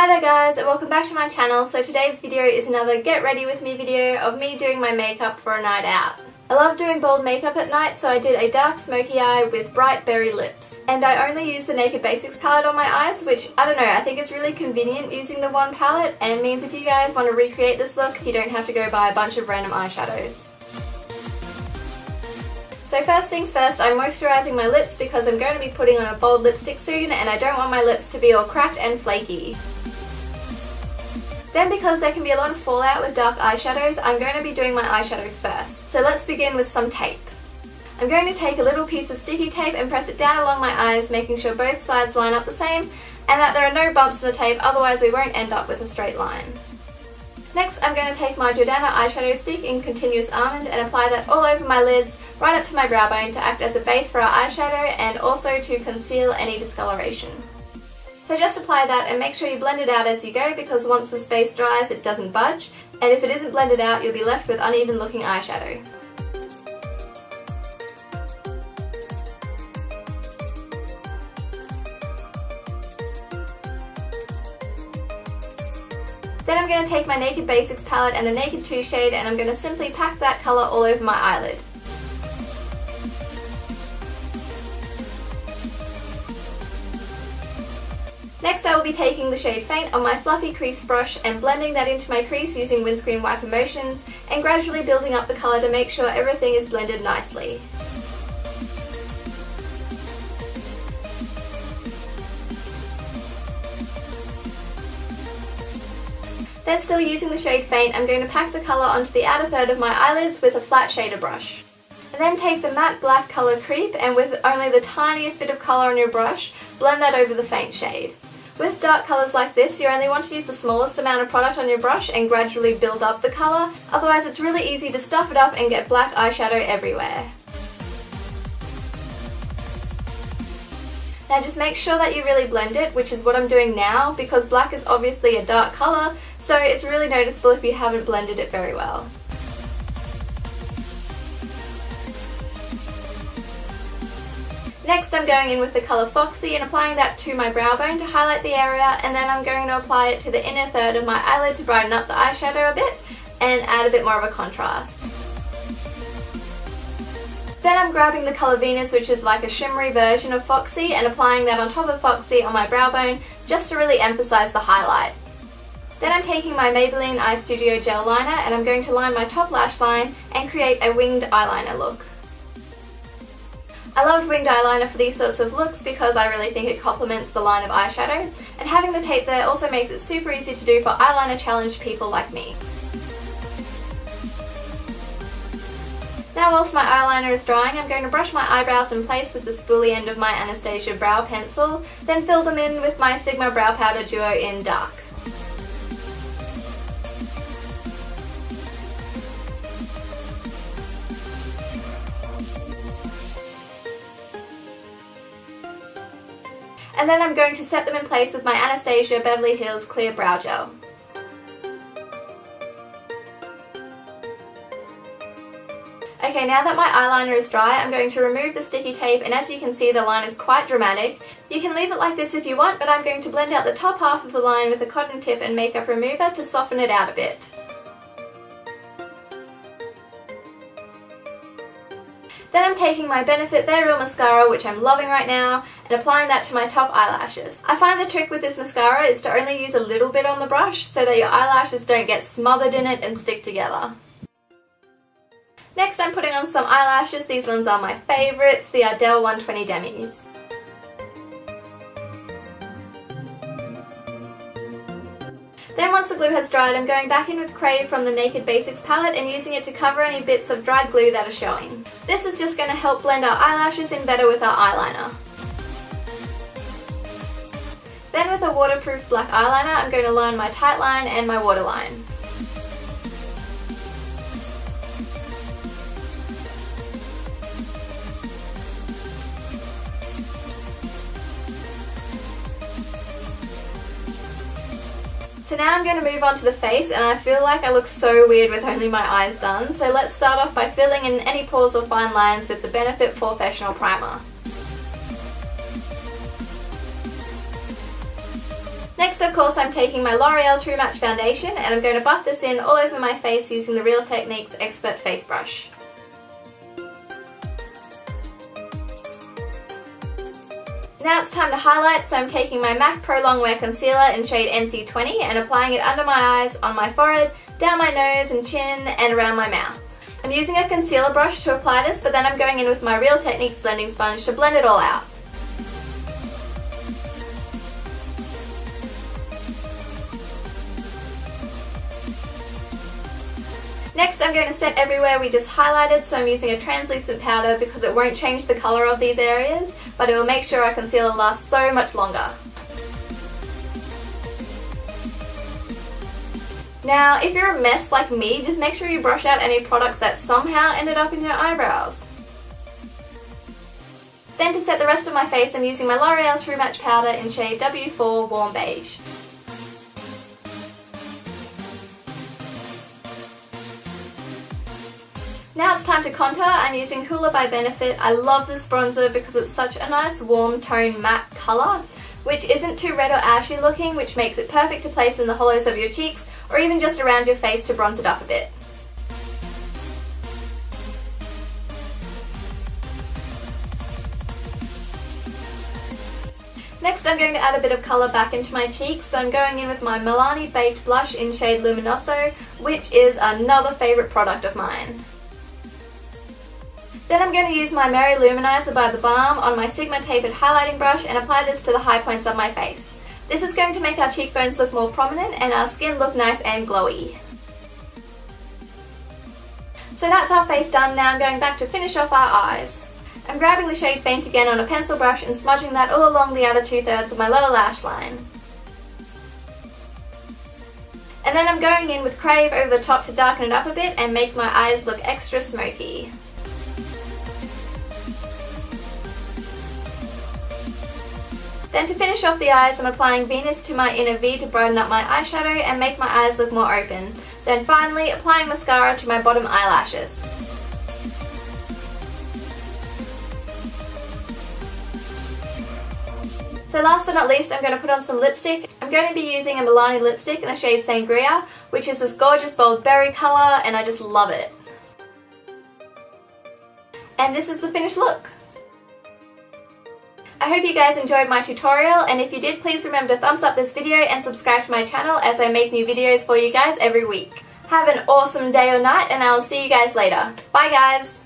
Hi there guys, and welcome back to my channel. So today's video is another get ready with me video of me doing my makeup for a night out. I love doing bold makeup at night, so I did a dark smoky eye with bright berry lips. And I only used the Naked Basics palette on my eyes, which, I don't know, I think it's really convenient using the one palette, and it means if you guys want to recreate this look, you don't have to go buy a bunch of random eyeshadows. So first things first, I'm moisturising my lips because I'm going to be putting on a bold lipstick soon, and I don't want my lips to be all cracked and flaky. Then, because there can be a lot of fallout with dark eyeshadows, I'm going to be doing my eyeshadow first. So let's begin with some tape. I'm going to take a little piece of sticky tape and press it down along my eyes, making sure both sides line up the same and that there are no bumps in the tape, otherwise we won't end up with a straight line. Next, I'm going to take my Jordana eyeshadow stick in Continuous Almond and apply that all over my lids, right up to my brow bone to act as a base for our eyeshadow and also to conceal any discoloration. So just apply that and make sure you blend it out as you go, because once the base dries it doesn't budge, and if it isn't blended out you'll be left with uneven looking eyeshadow. Then I'm going to take my Naked Basics palette and the Naked 2 shade, and I'm going to simply pack that colour all over my eyelid. Next, I will be taking the shade Faint on my fluffy crease brush and blending that into my crease using windscreen wiper motions and gradually building up the colour to make sure everything is blended nicely. Then, still using the shade Faint, I'm going to pack the colour onto the outer third of my eyelids with a flat shader brush. And then take the matte black colour Creep and with only the tiniest bit of colour on your brush, blend that over the faint shade. With dark colours like this, you only want to use the smallest amount of product on your brush and gradually build up the colour, otherwise it's really easy to stuff it up and get black eyeshadow everywhere. Now just make sure that you really blend it, which is what I'm doing now, because black is obviously a dark colour, so it's really noticeable if you haven't blended it very well. Next, I'm going in with the colour Foxy and applying that to my brow bone to highlight the area, and then I'm going to apply it to the inner third of my eyelid to brighten up the eyeshadow a bit and add a bit more of a contrast. Then I'm grabbing the colour Venus, which is like a shimmery version of Foxy, and applying that on top of Foxy on my brow bone just to really emphasise the highlight. Then I'm taking my Maybelline Eye Studio Gel Liner and I'm going to line my top lash line and create a winged eyeliner look. I love winged eyeliner for these sorts of looks because I really think it complements the line of eyeshadow, and having the tape there also makes it super easy to do for eyeliner challenged people like me. Now, whilst my eyeliner is drying, I'm going to brush my eyebrows in place with the spoolie end of my Anastasia brow pencil, then fill them in with my Sigma Brow Powder Duo in Dark. And then I'm going to set them in place with my Anastasia Beverly Hills Clear Brow Gel. Okay, now that my eyeliner is dry, I'm going to remove the sticky tape, and as you can see the line is quite dramatic. You can leave it like this if you want, but I'm going to blend out the top half of the line with a cotton tip and makeup remover to soften it out a bit. Then I'm taking my Benefit They're Real mascara, which I'm loving right now, and applying that to my top eyelashes. I find the trick with this mascara is to only use a little bit on the brush so that your eyelashes don't get smothered in it and stick together. Next, I'm putting on some eyelashes. These ones are my favourites, the Ardell 120 Demis. Then once the glue has dried, I'm going back in with Crave from the Naked Basics palette and using it to cover any bits of dried glue that are showing. This is just going to help blend our eyelashes in better with our eyeliner. Then with a waterproof black eyeliner, I'm going to line my tight line and my waterline. So now I'm going to move on to the face, and I feel like I look so weird with only my eyes done, so let's start off by filling in any pores or fine lines with the Benefit Professional Primer. Next, of course, I'm taking my L'Oreal True Match Foundation and I'm going to buff this in all over my face using the Real Techniques Expert Face Brush. Now it's time to highlight, so I'm taking my MAC Pro Longwear Concealer in shade NC20 and applying it under my eyes, on my forehead, down my nose and chin, and around my mouth. I'm using a concealer brush to apply this, but then I'm going in with my Real Techniques blending sponge to blend it all out. Next, I'm going to set everywhere we just highlighted, so I'm using a translucent powder because it won't change the colour of these areas, but it will make sure our concealer lasts so much longer. Now, if you're a mess like me, just make sure you brush out any products that somehow ended up in your eyebrows. Then to set the rest of my face, I'm using my L'Oreal True Match powder in shade W4 Warm Beige. Now it's time to contour. I'm using Hoola by Benefit. I love this bronzer because it's such a nice warm tone matte colour, which isn't too red or ashy looking, which makes it perfect to place in the hollows of your cheeks or even just around your face to bronze it up a bit. Next, I'm going to add a bit of colour back into my cheeks, so I'm going in with my Milani Baked Blush in shade Luminoso, which is another favourite product of mine. Then I'm going to use my Mary Luminizer by The Balm on my Sigma Tapered highlighting brush and apply this to the high points of my face. This is going to make our cheekbones look more prominent and our skin look nice and glowy. So that's our face done. Now I'm going back to finish off our eyes. I'm grabbing the shade Faint again on a pencil brush and smudging that all along the outer 2/3 of my lower lash line. And then I'm going in with Crave over the top to darken it up a bit and make my eyes look extra smoky. Then to finish off the eyes, I'm applying Venus to my inner V to brighten up my eyeshadow and make my eyes look more open. Then finally, applying mascara to my bottom eyelashes. So last but not least, I'm going to put on some lipstick. I'm going to be using a Milani lipstick in the shade Sangria, which is this gorgeous bold berry colour, and I just love it. And this is the finished look. I hope you guys enjoyed my tutorial, and if you did, please remember to thumbs up this video and subscribe to my channel as I make new videos for you guys every week. Have an awesome day or night, and I will see you guys later. Bye guys!